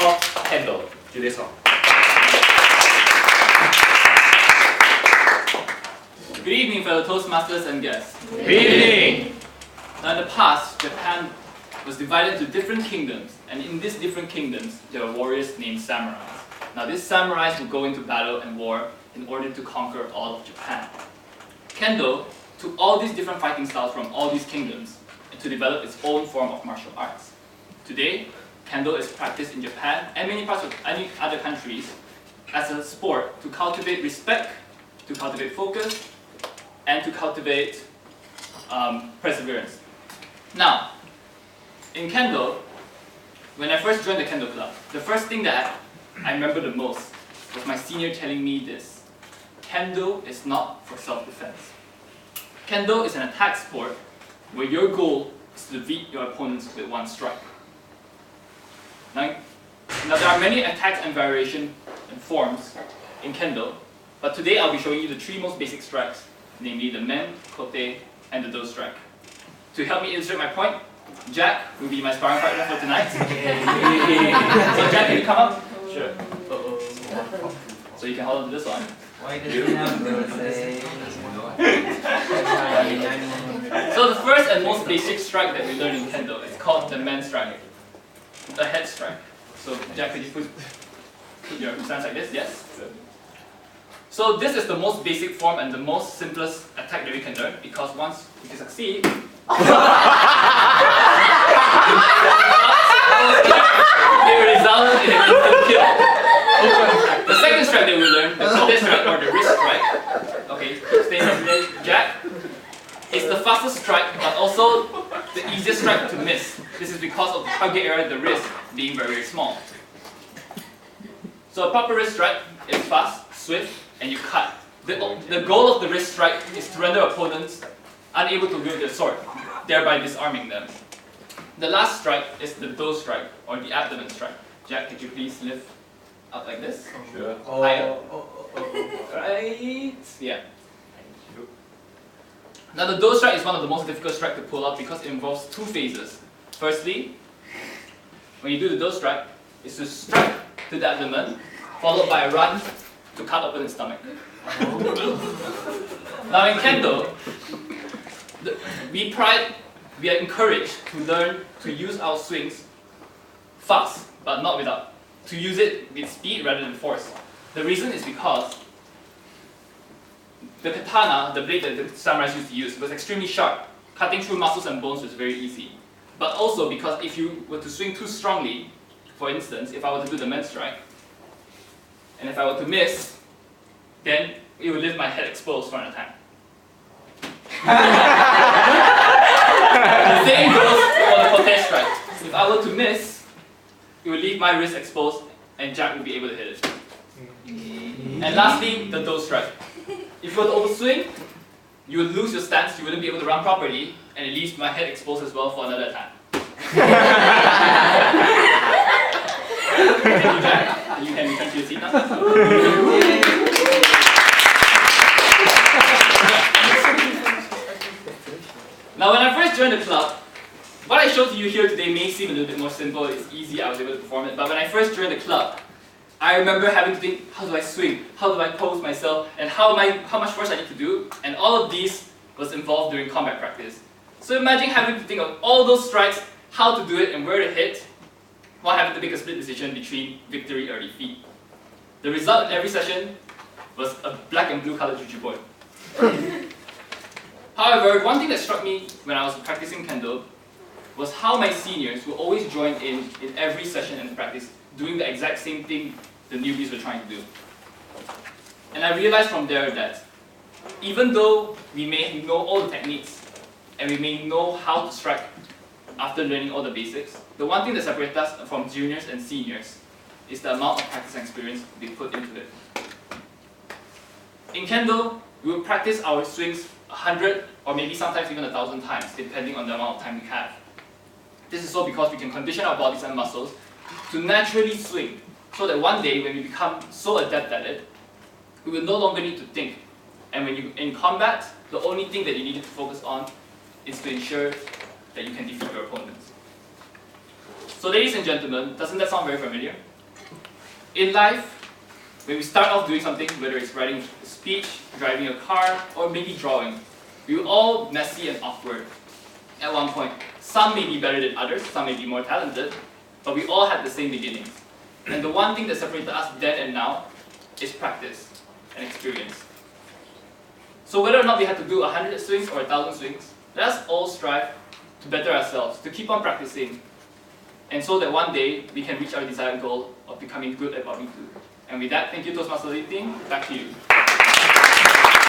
of Kendo, Julius. Good evening, fellow Toastmasters and guests. Good evening! Now, in the past, Japan was divided into different kingdoms, and in these different kingdoms, there were warriors named samurais. Now, these samurais would go into battle and war in order to conquer all of Japan. Kendo took all these different fighting styles from all these kingdoms to develop its own form of martial arts. Today, Kendo is practiced in Japan and many parts of any other countries as a sport to cultivate respect, to cultivate focus, and to cultivate perseverance. Now, in Kendo, when I first joined the Kendo club, the first thing that I remember the most was my senior telling me this: Kendo is not for self-defense. Kendo is an attack sport where your goal is to defeat your opponents with one strike. Now there are many attacks and variations and forms in Kendo, but today I'll be showing you the three most basic strikes, namely the men, kote, and the do strike. To help me illustrate my point, Jack will be my sparring partner for tonight. So Jack, can you come up? Sure. So you can hold on to this one. So the first and most basic strike that we learn in Kendo is called the man strike, the head strike. So Jack, could you put your stance like this? Yes? So this is the most basic form and the most simplest attack that we can learn, because once you succeed, it will result in an instant kill. The second strike that we learn, the kote strike or the wrist strike, okay, stay there, Jack, is the fastest strike but also the easiest strike to miss. This is because of the target area of the wrist being very, very small. So a proper wrist strike is fast, swift, and you cut. The goal of the wrist strike is to render opponents unable to wield their sword, thereby disarming them. The last strike is the do strike, or the abdomen strike. Jack, could you please lift up like this? Sure. Higher. Right. Yeah. Now the do strike is one of the most difficult strike to pull off because it involves two phases. Firstly, when you do the do strike, is to strike to the abdomen, followed by a run to cut open the stomach. Now in Kendo, we are encouraged to learn to use our swings fast, but not to use it with speed rather than force. The reason is because the katana, the blade that the samurais used to use, was extremely sharp. Cutting through muscles and bones was very easy. But also because if you were to swing too strongly, for instance, if I were to do the men strike, and if I were to miss, then it would leave my head exposed for an attack. The same goes for the kote strike. If I were to miss, it would leave my wrist exposed and Jack would be able to hit it. And lastly, the do strike. If you were to overswing, you would lose your stance, you wouldn't be able to run properly, and it leaves my head exposed as well for another attack. Thank you, Jack. You can return to your seat now. Now, when I first joined the club, what I showed to you here today may seem a little bit more simple. It's easy, I was able to perform it. But when I first joined the club, I remember having to think, how do I swing? How do I pose myself? And how much force I need to do? And all of these was involved during combat practice. So imagine having to think of all those strikes, how to do it and where to hit, while having to make a split decision between victory or defeat. The result in every session was a black and blue colored juju boy. However, one thing that struck me when I was practicing Kendo was how my seniors would always join in every session and practice, doing the exact same thing the newbies were trying to do. And I realized from there that even though we may know all the techniques and we may know how to strike after learning all the basics, the one thing that separates us from juniors and seniors is the amount of practice and experience we put into it. In Kendo, we will practice our swings 100 or maybe sometimes even 1,000 times, depending on the amount of time we have. This is so because we can condition our bodies and muscles to naturally swing, so that one day when we become so adept at it, we will no longer need to think. And when you're in combat, the only thing that you need to focus on is to ensure that you can defeat your opponents. So ladies and gentlemen, doesn't that sound very familiar? In life, when we start off doing something, whether it's writing a speech, driving a car, or maybe drawing, we're all messy and awkward at one point. Some may be better than others, some may be more talented, but we all had the same beginnings. And the one thing that separated us then and now is practice and experience. So whether or not we had to do 100 swings or 1,000 swings, let us all strive to better ourselves, to keep on practicing, and so that one day we can reach our desired goal of becoming good at what we do. And with that, thank you Toastmaster team, back to you.